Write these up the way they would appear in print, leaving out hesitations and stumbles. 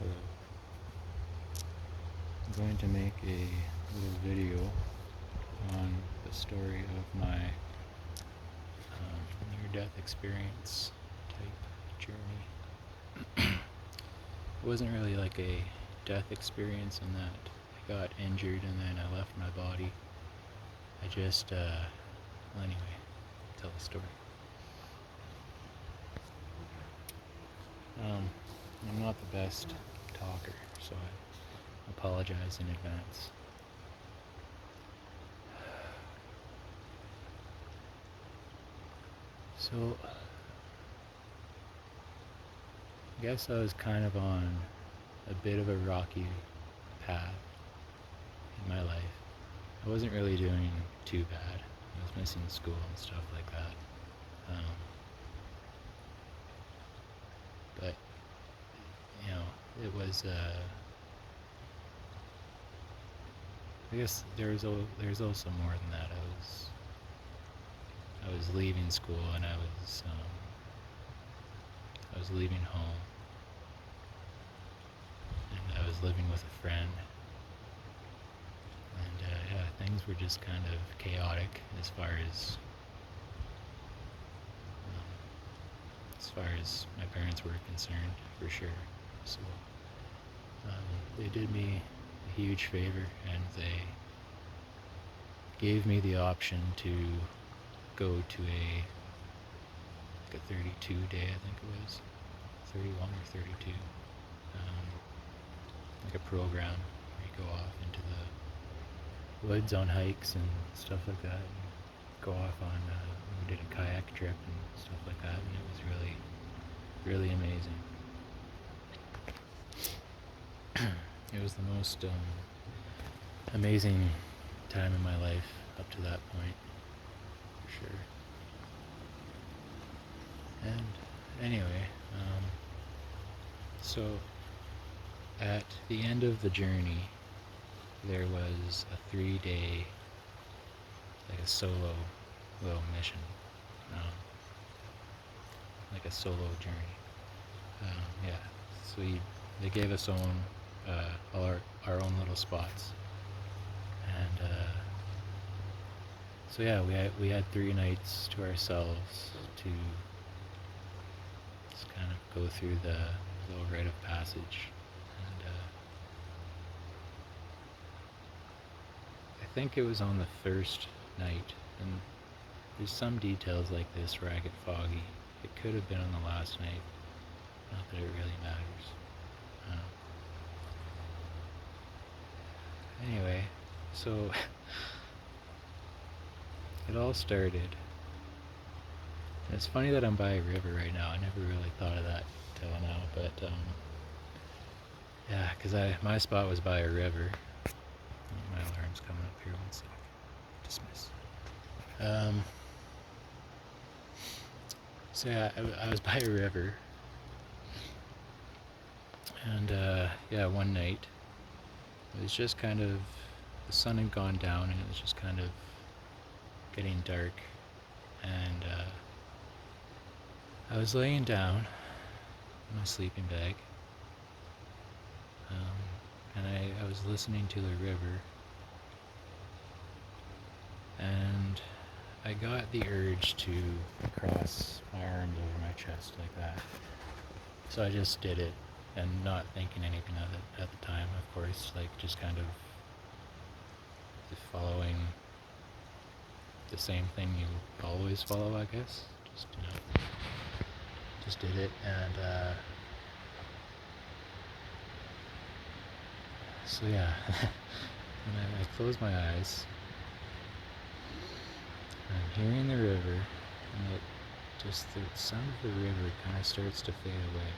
Hello. I'm going to make a little video on the story of my near-death experience type journey. It wasn't really like a death experience in that I got injured and then I left my body. I just, well, anyway, tell the story. I'm not the best talker, so I apologize in advance. So, I guess I was kind of on a bit of a rocky path in my life. I wasn't really doing too bad. I was missing school and stuff like that. But, it was, I guess there's also more than that. I was leaving school and I was leaving home, and I was living with a friend, and things were just kind of chaotic as far as my parents were concerned, for sure. So they did me a huge favor, and they gave me the option to go to a 32 day, I think it was 31 or 32, like a program where you go off into the woods on hikes and stuff like that, and go off on we did a kayak trip and stuff like that, and it was really amazing. It was the most amazing time in my life up to that point, for sure. And anyway, so at the end of the journey, there was a 3-day, like a solo little mission, like a solo journey. So they gave us all our own little spots, and so yeah, we had 3 nights to ourselves to just kind of go through the little rite of passage. And I think it was on the first night, and there's some details like this where I get foggy. It could have been on the last night, not that it really matters. Anyway, so it all started. And it's funny that I'm by a river right now. I never really thought of that till now, but yeah, because my spot was by a river. My alarm's coming up here, 1 sec. Dismiss. So yeah, I was by a river, and one night it was just kind of, the sun had gone down and it was just kind of getting dark, and I was laying down in my sleeping bag, and I was listening to the river, and I got the urge to cross my arms over my chest like that. So I just did it, and not thinking anything of it at the time, of course, like just kind of following the same thing you always follow, I guess. Just did it, and so yeah, and I closed my eyes, and I'm hearing the river, and the sound of the river kind of starts to fade away,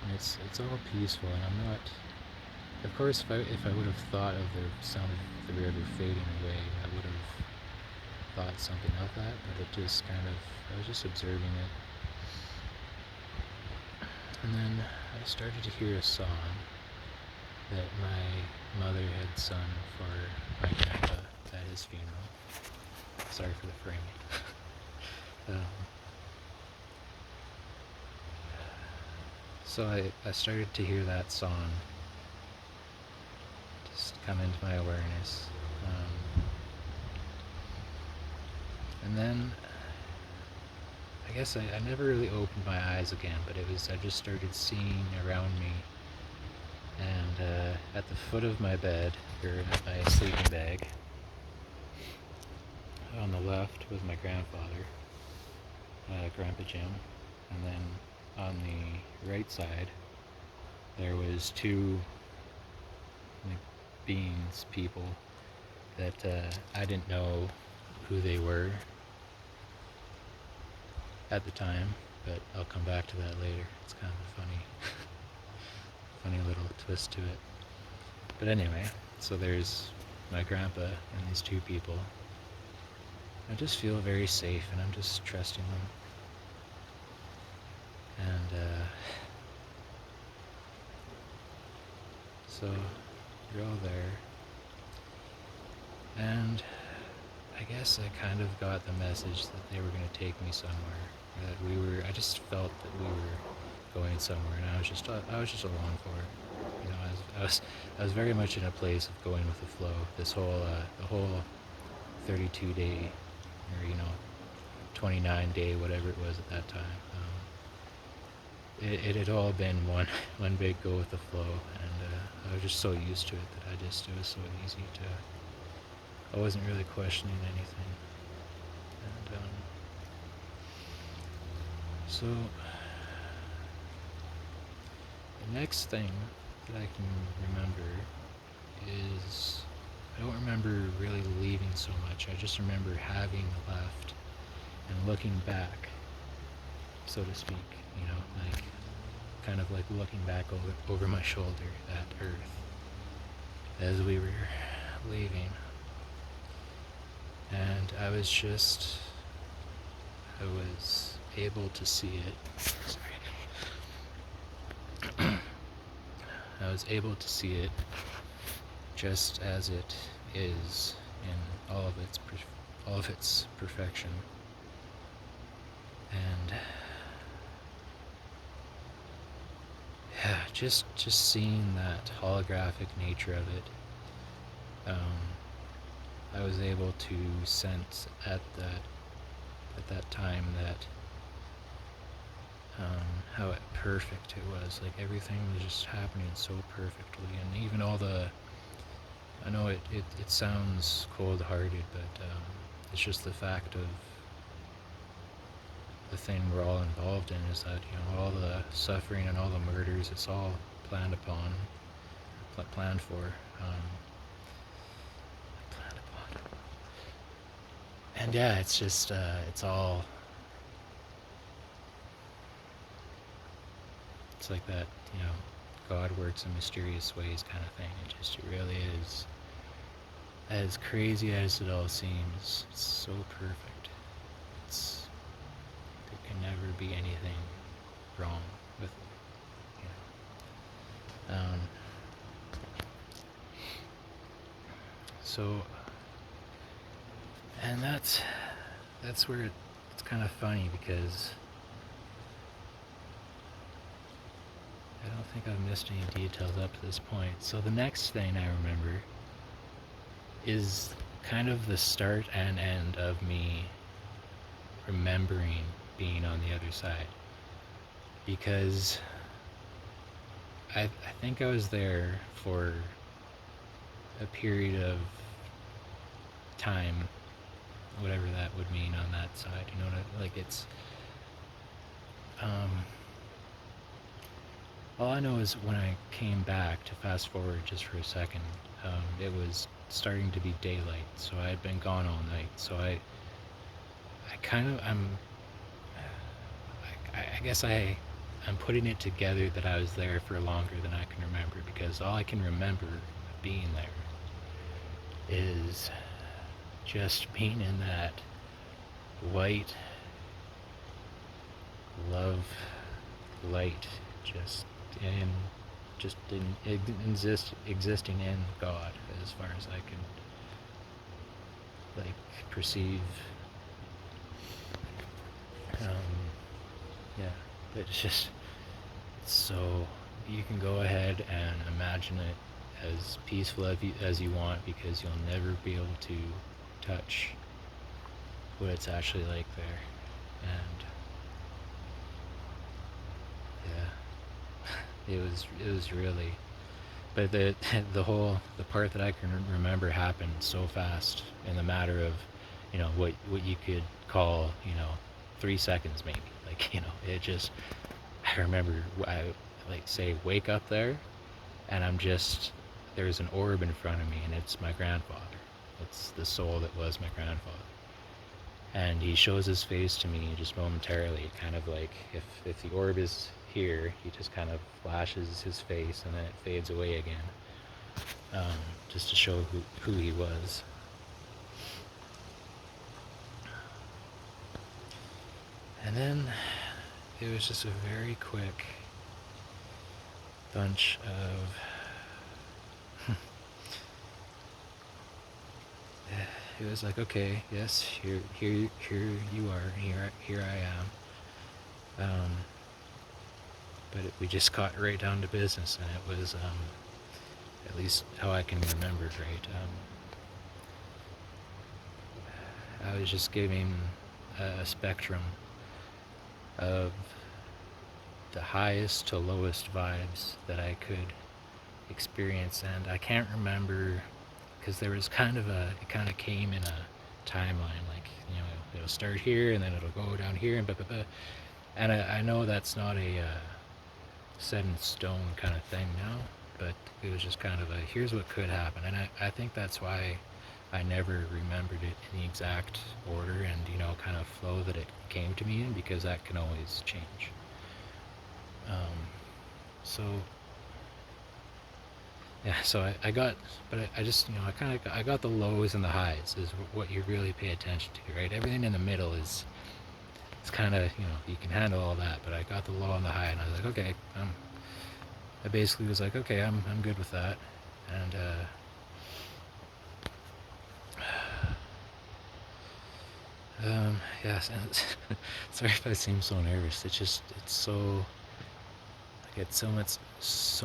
and it's all peaceful, and I'm not, of course, if I would have thought of the sound of the river fading away, I would have thought something of that, but it just kind of, I was just observing it. And then I started to hear a song that my mother had sung for my grandpa at his funeral. Sorry for the framing. So I started to hear that song just come into my awareness. And then I guess I never really opened my eyes again, but I just started seeing around me. And at the foot of my bed, or at my sleeping bag, on the left was my grandfather, Grandpa Jim. And then on the right side, there was two like, beings, people, that I didn't know who they were at the time, but I'll come back to that later. It's kind of a funny little twist to it. But anyway, so there's my grandpa and these two people. I just feel very safe, and I'm just trusting them. And so you're all there. And I guess I kind of got the message that they were going to take me somewhere. That I just felt that we were going somewhere, and I was just along for it. You know, I was very much in a place of going with the flow. This whole, the whole 32-day, or 29-day, whatever it was at that time. It had all been one big go with the flow, and I was just so used to it that it was so easy to. I wasn't really questioning anything, and so the next thing that I can remember is I don't remember really leaving so much. I just remember having left and looking back, so to speak, like kind of like looking back over my shoulder at Earth as we were leaving. And I was able to see it. Sorry. I was able to see it just as it is in all of its perfection. And yeah, just seeing that holographic nature of it, I was able to sense at that time that how perfect it was. Like everything was just happening so perfectly, and even all I know it sounds cold-hearted, but it's just the fact of the thing we're all involved in is that all the suffering and all the murders, it's all planned for. Planned upon. And yeah, it's just it's all. It's like that, God works in mysterious ways kind of thing. It really is. As crazy as it all seems, it's so perfect. There can never be anything wrong with it. So, and that's where it's kind of funny, because I don't think I've missed any details up to this point. So the next thing I remember is kind of the start and end of me remembering being on the other side. Because I think I was there for a period of time, whatever that would mean on that side. Like it's all I know is when I came back, to fast forward just for a second, it was starting to be daylight, so I had been gone all night. So I guess I'm putting it together that I was there for longer than I can remember, because all I can remember being there is just being in that white love light, existing in God, as far as I can perceive. Yeah, it's just So you can go ahead and imagine it as peaceful as you want, because you'll never be able to touch what it's actually like there. And yeah, it was really, but the part that I can remember happened so fast, in the matter of, what you could call, 3 seconds maybe. Like, it just, I remember, I like say wake up there, and there's an orb in front of me, and it's my grandfather. It's the soul that was my grandfather. And he shows his face to me just momentarily, kind of like, if the orb is here, he just kind of flashes his face and then it fades away again, just to show who he was. And then it was just a very quick bunch of it was like, okay, yes, here you are, here I am. But we just got right down to business, and it was, at least how I can remember it, right? I was just giving a spectrum of the highest to lowest vibes that I could experience, and I can't remember, because there was it kind of came in a timeline, like, it'll start here and then it'll go down here and blah, blah, blah. And I know that's not a set in stone kind of thing now, but it was just kind of a, here's what could happen. And I think that's why I never remembered it in the exact order and, kind of flow that it came to me in, because that can always change. So yeah, so I got, but I just, I got the lows and the highs is what you really pay attention to, right? Everything in the middle it's kind of, you can handle all that, but I got the low and the high, and I was like, okay, I basically was like, okay, I'm good with that. And yes, and sorry if I seem so nervous. It's so, I get so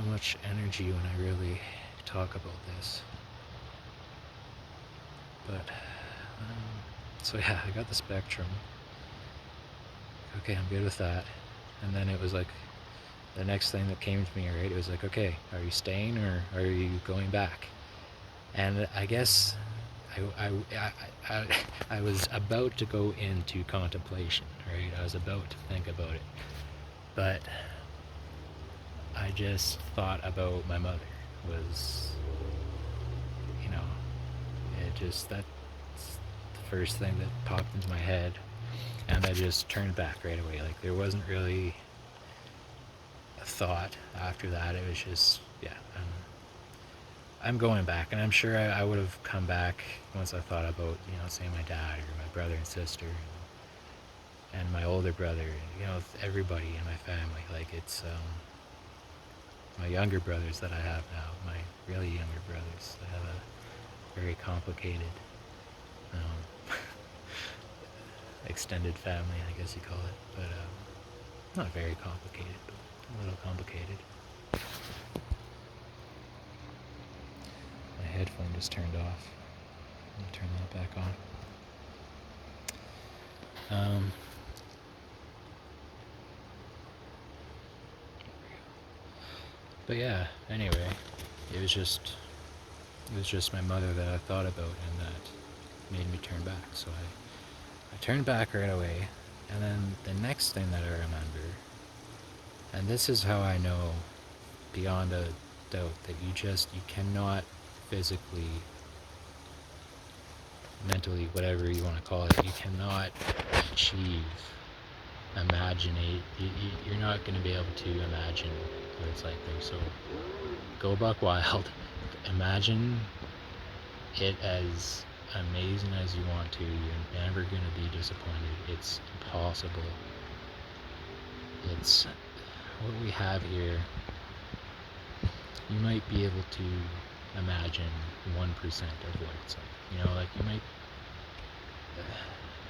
much energy when I really talk about this. But so yeah, I got the spectrum. Okay, I'm good with that. And then it was like the next thing that came to me, right? It was like, okay, are you staying or are you going back? And I guess I was about to go into contemplation, right? I was about to think about it, but I just thought about my mother. Was, you know, that's the first thing that popped into my head, and I just turned back right away. Like, there wasn't really a thought after that. It was just, yeah, I'm going back, and I'm sure I would have come back once I thought about, say my dad or my brother and sister and my older brother, everybody in my family. Like, it's my younger brothers that I have now, my really younger brothers. I have a very complicated extended family, I guess you call it, but not very complicated, but a little complicated. My headphone just turned off. Let me turn that back on. But yeah, anyway, it was just my mother that I thought about, and that made me turn back. So I turned back right away, and then the next thing that I remember, and this is how I know beyond a doubt that you cannot physically, mentally, whatever you want to call it, you cannot achieve, you're not going to be able to imagine what it's like there. So go buck wild. Imagine it as amazing as you want to. You're never going to be disappointed. It's impossible. It's what we have here. You might be able to imagine 1% of what it's like. Like, you might,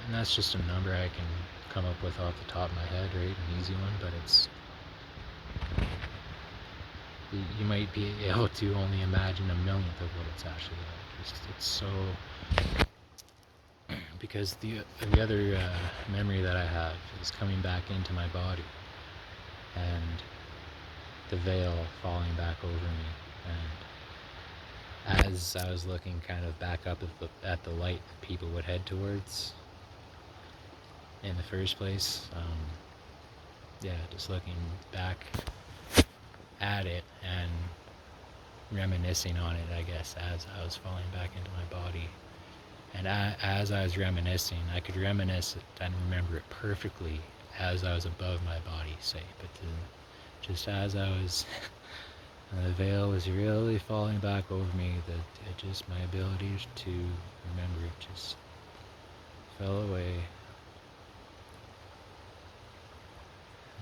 and that's just a number I can come up with off the top of my head, right? An easy one, but You might be able to only imagine a millionth of what it's actually like. It's so, because the other memory that I have is coming back into my body, and the veil falling back over me, and as I was looking kind of back up at the light that people would head towards in the first place, yeah, just looking back at it and reminiscing on it, I guess, as I was falling back into my body. And as I was reminiscing, I could reminisce it and remember it perfectly as I was above my body, say, but then just as I was, the veil was really falling back over me, that it just, my ability to remember it just fell away.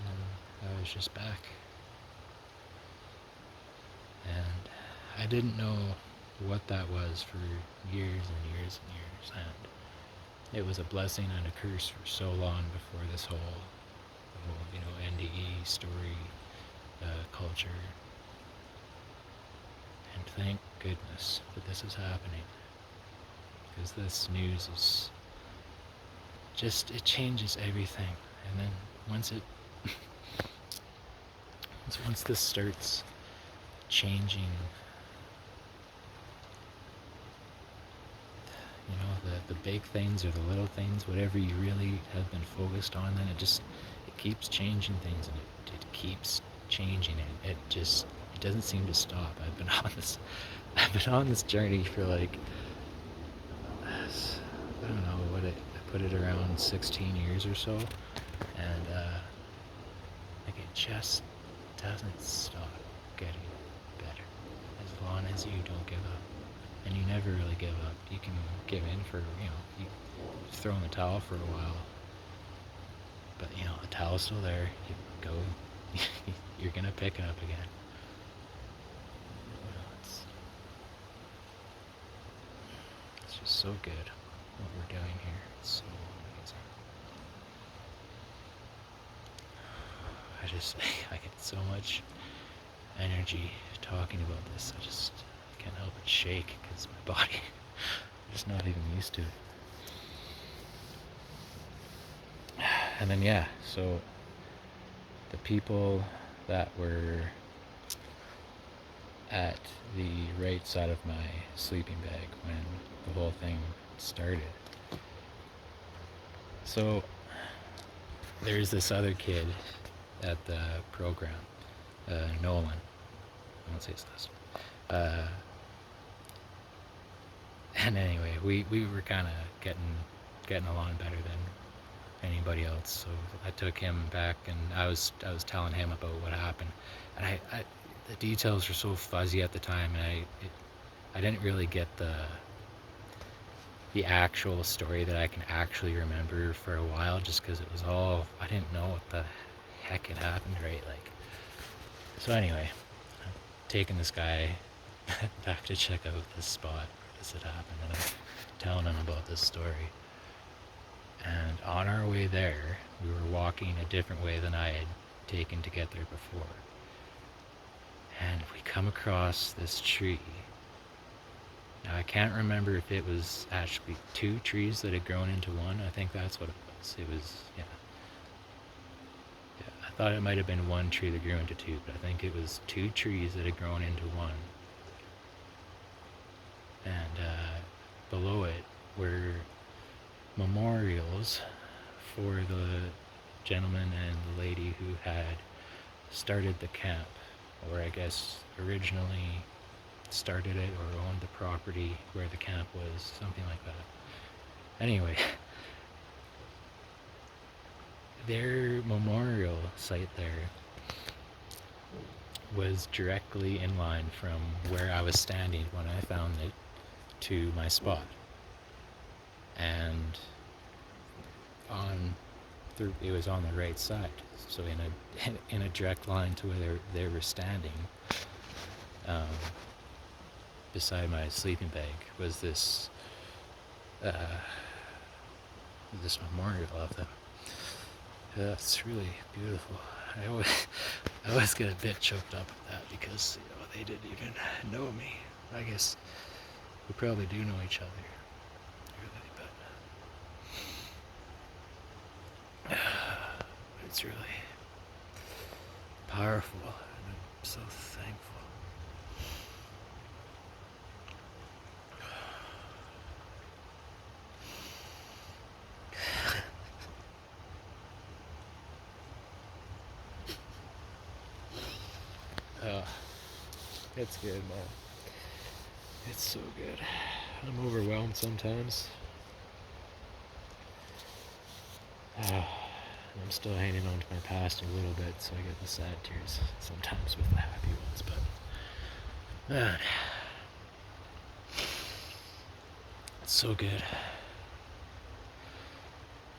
And I was just back. And I didn't know what that was for years and years and years, and it was a blessing and a curse for so long before this whole NDE story culture. And thank goodness that this is happening, because this news is just, it changes everything. And then once this starts changing, the big things or the little things, whatever you really have been focused on, then it keeps changing things, and it keeps changing it. It doesn't seem to stop. I've been on this journey for like, I don't know I put it around 16 years or so, and like, it just doesn't stop getting better as long as you don't give up. And you never really give up. You can give in for, you throw in the towel for a while, but the towel's still there. You go, you're gonna pick it up again. It's just so good what we're doing here. It's so amazing. I get so much energy talking about this. I can't help but shake, because my body is just not even used to it. And then, yeah, so the people that were at the right side of my sleeping bag when the whole thing started. So there's this other kid at the program, Nolan. I won't say his last name. And anyway, we were kind of getting along better than anybody else. So I took him back, and I was telling him about what happened, and I the details were so fuzzy at the time, and I didn't really get the actual story that I can actually remember for a while, just because it was all, I didn't know what the heck had happened, right? Like, so anyway, I'm taking this guy back to check out this spot where this had happened, and I'm telling him about this story. And on our way there, we were walking a different way than I had taken to get there before. And we come across this tree. Now, I can't remember if it was actually two trees that had grown into one. I think that's what it was. It was, yeah. I thought it might have been one tree that grew into two, but I think it was two trees that had grown into one. And below it were memorials for the gentleman and the lady who had started the camp, or I guess originally started it or owned the property where the camp was, something like that. Anyway, their memorial site there was directly in line from where I was standing when I found it to my spot, and it was on the right side, so in a direct line to where they were standing. Beside my sleeping bag was this memorial of them. It's really beautiful. I always get a bit choked up with that because, they didn't even know me. I guess we probably do know each other, really, but it's really powerful, and I'm so thankful. It's good, man. It's so good. I'm overwhelmed sometimes. I'm still hanging on to my past a little bit, so I get the sad tears sometimes with the happy ones, but man, it's so good.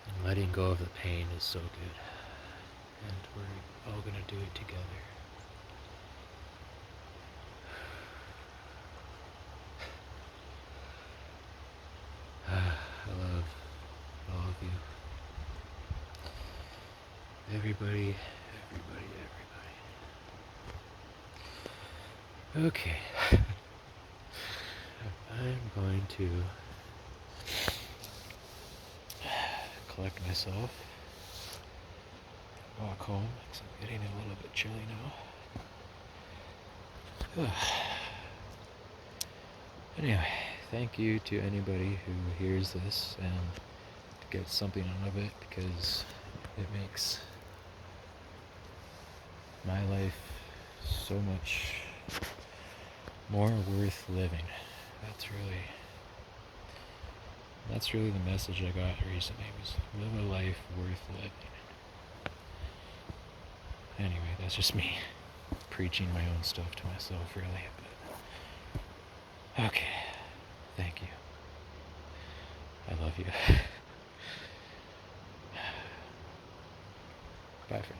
And letting go of the pain is so good. And we're all gonna do it together. I love all of you. Everybody, everybody, everybody. Okay. I'm going to collect myself, walk home, because I'm getting a little bit chilly now. Anyway, thank you to anybody who hears this and gets something out of it, because it makes my life so much more worth living. That's really the message I got recently, was live a life worth living. Anyway, that's just me preaching my own stuff to myself, really. But okay, thank you. I love you. Bye for now.